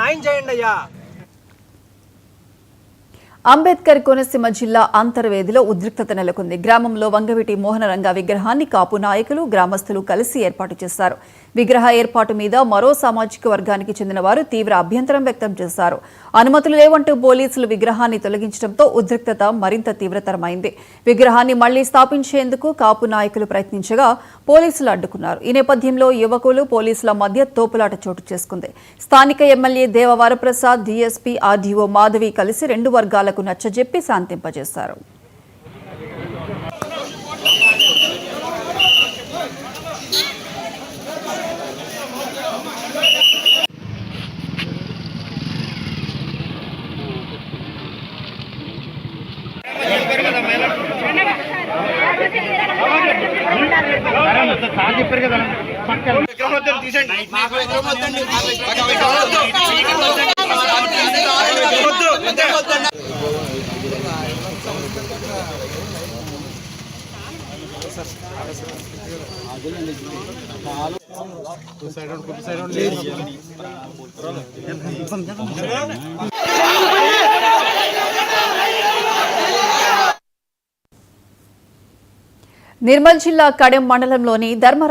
న్యాయం చేయండి అయ్యా. అంబేద్కర్ కోనసీమ జిల్లా అంతర్వేదిలో ఉద్రిక్తత నెలకొంది. గ్రామంలో వంగవీటి మోహనరంగ విగ్రహాన్ని కాపు నాయకులు, గ్రామస్తులు కలిసి ఏర్పాటు చేశారు. విగ్రహ ఏర్పాటు మీద మరో సామాజిక వర్గానికి చెందిన వారు తీవ్ర అభ్యంతరం వ్యక్తం చేశారు. అనుమతులు లేవంటూ పోలీసులు విగ్రహాన్ని తొలగించడంతో ఉద్రిక్తత మరింత తీవ్రతరమైంది. విగ్రహాన్ని మళ్లీ స్థాపించేందుకు కాపు నాయకులు ప్రయత్నించగా పోలీసులు అడ్డుకున్నారు. ఈ నేపథ్యంలో యువకులు, పోలీసుల మధ్య తోపులాట చోటు చేసుకుంది. స్థానిక MLA Devavaraprasad, DSP, RDO Madhavi కలిసి రెండు వర్గాలకు నచ్చజెప్పి శాంతింపజేశారు. నిర్మల్ జిల్లా కడెం మండలంలోని ధర్మరాజు